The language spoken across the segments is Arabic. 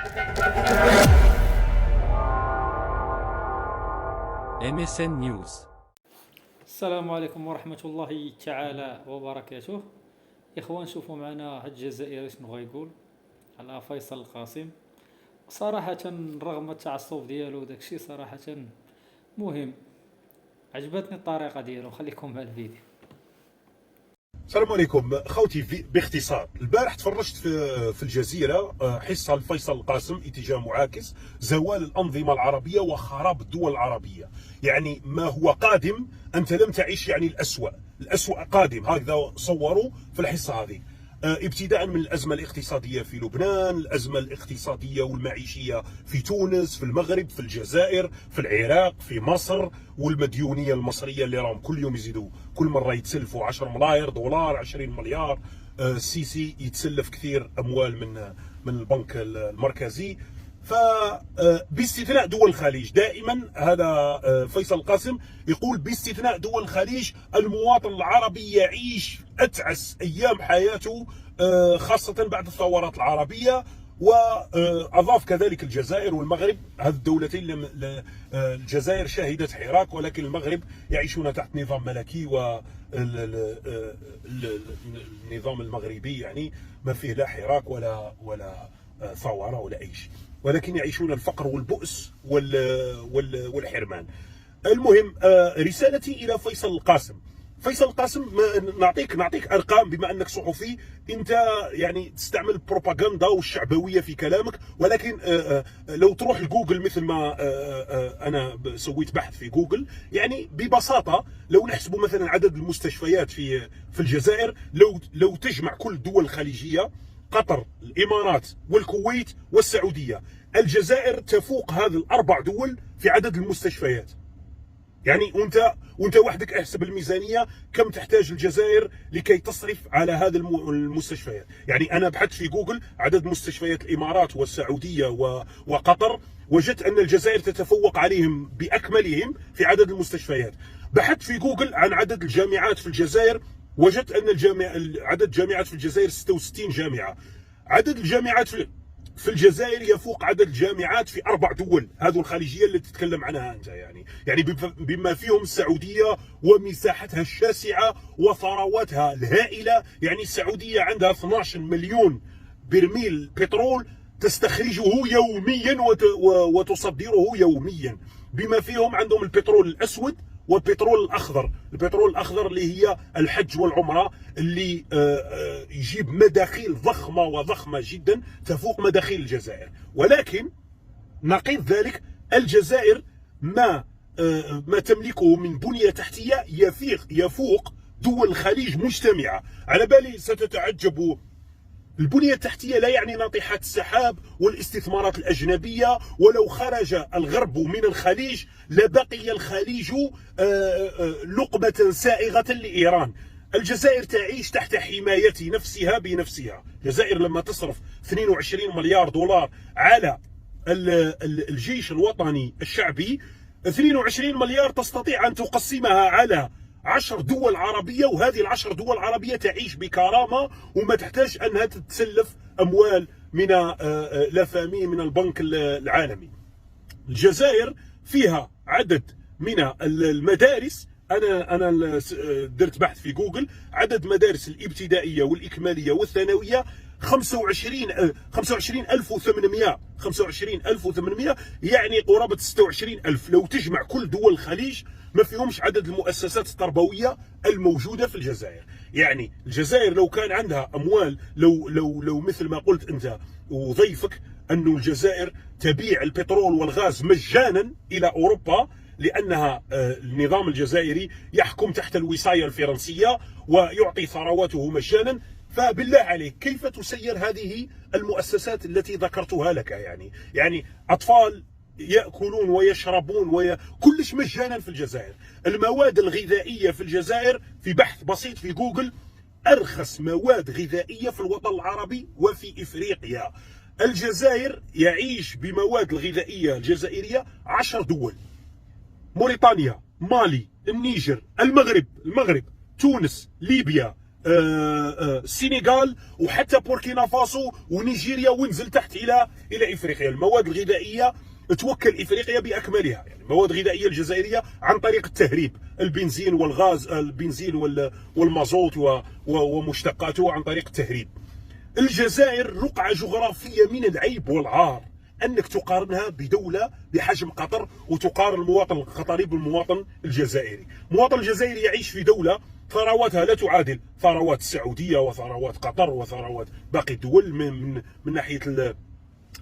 MSN News. السلام عليكم ورحمة الله تعالى وبركاته. إخوان، شوفوا معنا هاد الجزائري شنو غيقول على فيصل القاسم. صراحة رغم التعصب ديالو وداكشي صراحة مهم، عجبتني الطريقة ديالو. خليكم مع الفيديو. السلام عليكم خوتي. باختصار، البارح تفرجت في الجزيرة حصة لفيصل القاسم اتجاه معاكس: زوال الأنظمة العربية وخراب الدول العربية. يعني ما هو قادم أنت لم تعيش، يعني الأسوأ قادم. هكذا صوروا في الحصة هذه، ابتداء من الأزمة الاقتصادية في لبنان، الأزمة الاقتصادية والمعيشية في تونس، في المغرب، في الجزائر، في العراق، في مصر، والمديونية المصرية اللي راهم كل يوم يزيدوا، كل مرة يتسلفوا 10 ملاير دولار، 20 مليار. السيسي يتسلف كثير أموال من البنك المركزي. باستثناء دول الخليج، دائما هذا فيصل القاسم يقول باستثناء دول الخليج المواطن العربي يعيش أتعس أيام حياته، خاصة بعد الثورات العربية. وأضاف كذلك الجزائر والمغرب، هذه الدولتين الجزائر شهدت حراك، ولكن المغرب يعيشون تحت نظام ملكي، والنظام المغربي يعني ما فيه لا حراك ولا ثورة ولا أي شيء، ولكن يعيشون الفقر والبؤس والحرمان. المهم، رسالتي إلى فيصل القاسم. فيصل القاسم، نعطيك أرقام بما أنك صحفي، أنت يعني تستعمل البروباغندا والشعبوية في كلامك، ولكن لو تروح لجوجل مثل ما أنا سويت بحث في جوجل، يعني ببساطة لو نحسبوا مثلا عدد المستشفيات في الجزائر، لو تجمع كل الدول الخليجية، قطر، الإمارات والكويت والسعودية، الجزائر تفوق هذه الأربع دول في عدد المستشفيات. يعني وانت وحدك احسب الميزانية كم تحتاج الجزائر لكي تصرف على هذه المستشفيات. يعني أنا بحثت في جوجل عدد مستشفيات الإمارات والسعودية وقطر، وجدت أن الجزائر تتفوق عليهم بأكملهم في عدد المستشفيات. بحثت في جوجل عن عدد الجامعات في الجزائر، وجدت أن عدد الجامعات في الجزائر 66 جامعة. عدد الجامعات في الجزائر يفوق عدد الجامعات في 4 دول هذو الخليجية اللي تتكلم عنها أنت. يعني بما فيهم السعودية ومساحتها الشاسعة وثرواتها الهائلة. يعني السعودية عندها 12 مليون برميل بترول تستخرجه يوميا وتصدره يوميا، بما فيهم عندهم البترول الأسود والبترول الأخضر. البترول الأخضر اللي هي الحج والعمرة، اللي يجيب مداخيل ضخمة جدا تفوق مداخيل الجزائر. ولكن نقيض ذلك، الجزائر ما تملكه من بنية تحتية يفوق دول الخليج مجتمعة. على بالي ستتعجبوا، البنية التحتية لا يعني ناطحات السحاب والاستثمارات الأجنبية. ولو خرج الغرب من الخليج لبقي الخليج لقمة سائغة لإيران. الجزائر تعيش تحت حماية نفسها بنفسها. الجزائر لما تصرف 22 مليار دولار على الجيش الوطني الشعبي، 22 مليار تستطيع أن تقسمها على 10 دول عربية، وهذه ال10 دول عربية تعيش بكرامة وما تحتاج أنها تتسلف أموال من لافامي من البنك العالمي. الجزائر فيها عدد من المدارس، أنا درت بحث في جوجل، عدد مدارس الابتدائية والإكمالية والثانوية 25,800، يعني قرابة 26,000. لو تجمع كل دول الخليج ما فيهمش عدد المؤسسات التربوية الموجودة في الجزائر. يعني الجزائر لو كان عندها أموال، لو مثل ما قلت أنت وضيفك أنه الجزائر تبيع البترول والغاز مجانا إلى أوروبا، لأنها النظام الجزائري يحكم تحت الوصاية الفرنسية ويعطي ثرواته مجانا، فبالله عليك كيف تسير هذه المؤسسات التي ذكرتها لك؟ يعني أطفال يأكلون ويشربون كلش مجانا في الجزائر. المواد الغذائية في الجزائر، في بحث بسيط في جوجل، أرخص مواد غذائية في الوطن العربي وفي إفريقيا. الجزائر يعيش بمواد الغذائية الجزائرية 10 دول: موريتانيا، مالي، النيجر، المغرب، تونس، ليبيا، السنغال وحتى بوركينا فاسو ونيجيريا، ونزل تحت الى افريقيا. المواد الغذائيه توكل افريقيا باكملها، يعني المواد الغذائيه الجزائريه عن طريق التهريب، البنزين والغاز، البنزين والمازوت ومشتقاته عن طريق التهريب. الجزائر رقعه جغرافيه من العيب والعار انك تقارنها بدوله بحجم قطر، وتقارن المواطن القطري بالمواطن الجزائري. المواطن الجزائري يعيش في دوله ثرواتها لا تعادل ثروات السعوديه وثروات قطر وثروات باقي الدول من ناحيه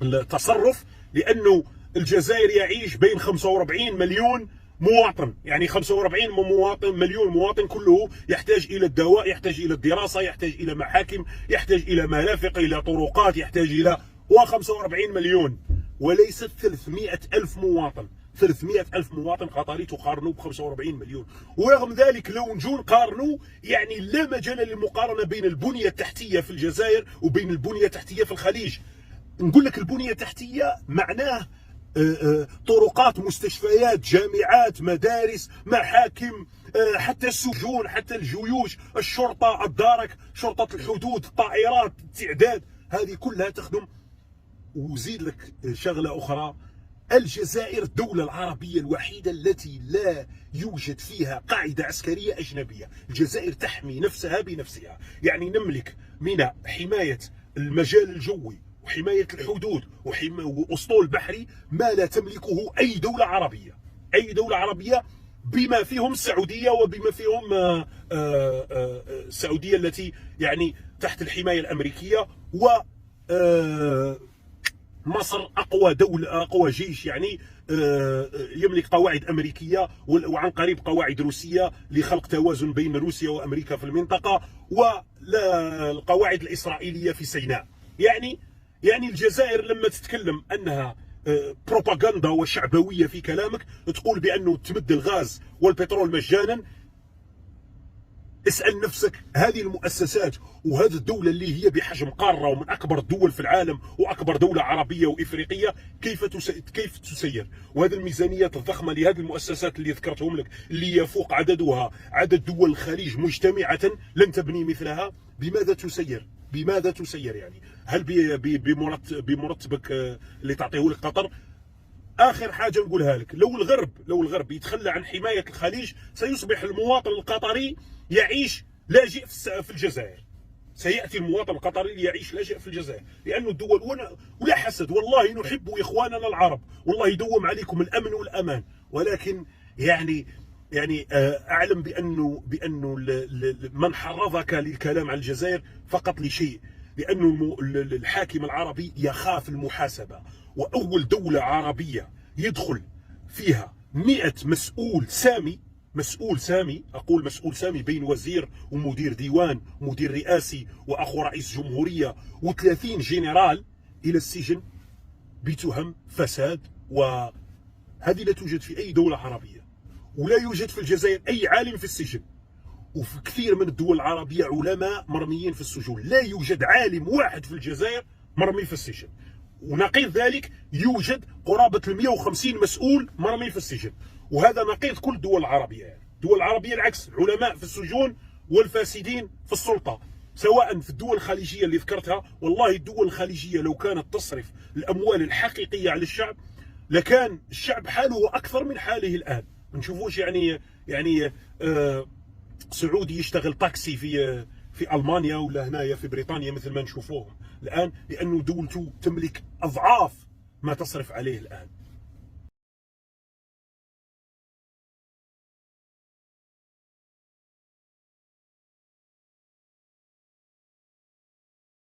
التصرف، لانه الجزائر يعيش بين 45 مليون مواطن، يعني 45 مليون مواطن كله يحتاج الى الدواء، يحتاج الى الدراسه، يحتاج الى محاكم، يحتاج الى مرافق، الى طرقات، يحتاج الى 45 مليون، وليست 300 ألف مواطن. 300 ألف مواطن قطري تقارنوا ب 45 مليون. ورغم ذلك لو نجو نقارنوا، يعني لا مجال للمقارنه بين البنيه التحتيه في الجزائر وبين البنيه التحتيه في الخليج. نقول لك البنيه التحتيه معناه طرقات، مستشفيات، جامعات، مدارس، محاكم، حتى السجون، حتى الجيوش، الشرطه، الدارك، شرطه الحدود، الطائرات، التعداد، هذه كلها تخدم. وزيد لك شغله اخرى، الجزائر الدولة العربية الوحيدة التي لا يوجد فيها قاعدة عسكرية أجنبية. الجزائر تحمي نفسها بنفسها، يعني نملك من حماية المجال الجوي وحماية الحدود وأسطول بحري ما لا تملكه أي دولة عربية. أي دولة عربية، بما فيهم السعودية، وبما فيهم السعودية التي يعني تحت الحماية الأمريكية، و مصر اقوى دوله، اقوى جيش، يعني يملك قواعد امريكيه وعن قريب قواعد روسيه لخلق توازن بين روسيا وامريكا في المنطقه، والقواعد الاسرائيليه في سيناء. يعني الجزائر لما تتكلم انها بروباغندا وشعبويه في كلامك، تقول بانه تمد الغاز والبترول مجانا. اسأل نفسك، هذه المؤسسات وهذه الدولة اللي هي بحجم قارة ومن أكبر الدول في العالم وأكبر دولة عربية وإفريقية، كيف تسير؟ وهذه الميزانيات الضخمة لهذه المؤسسات اللي ذكرتهم لك، اللي يفوق عددها عدد دول الخليج مجتمعة، لن تبني مثلها. بماذا تسير؟ بماذا تسير يعني؟ هل بمرتبك اللي تعطيه لك قطر؟ آخر حاجة نقولها لك، لو الغرب يتخلى عن حماية الخليج، سيصبح المواطن القطري يعيش لاجئ في الجزائر. سيأتي المواطن القطري ليعيش لاجئ في الجزائر، لأن الدول ولا حسد، والله نحب إخواننا العرب، والله يدوم عليكم الأمن والأمان، ولكن يعني أعلم بأنه من حرضك للكلام عن الجزائر فقط لشيء، لأنه الحاكم العربي يخاف المحاسبة. وأول دولة عربية يدخل فيها 100 مسؤول سامي، أقول مسؤول سامي، بين وزير ومدير ديوان ومدير رئاسي وأخو رئيس جمهورية و30 جنرال إلى السجن بتهم فساد، وهذه لا توجد في أي دولة عربية. ولا يوجد في الجزائر أي عالم في السجن، وفي كثير من الدول العربية علماء مرميين في السجون. لا يوجد عالم واحد في الجزائر مرمي في السجن. ونقيض ذلك يوجد قرابة 150 مسؤول مرمي في السجن، وهذا نقيض كل الدول العربية. يعني الدول العربية العكس، العلماء في السجون والفاسدين في السلطة. سواء في الدول الخليجية اللي ذكرتها، والله الدول الخليجية لو كانت تصرف الأموال الحقيقية على الشعب، لكان الشعب حاله أكثر من حاله الآن. ما نشوفوش يعني سعودي يشتغل طاكسي في ألمانيا ولا هنايا في بريطانيا مثل ما نشوفوهم الآن، لأنه دولته تملك أضعاف ما تصرف عليه الآن.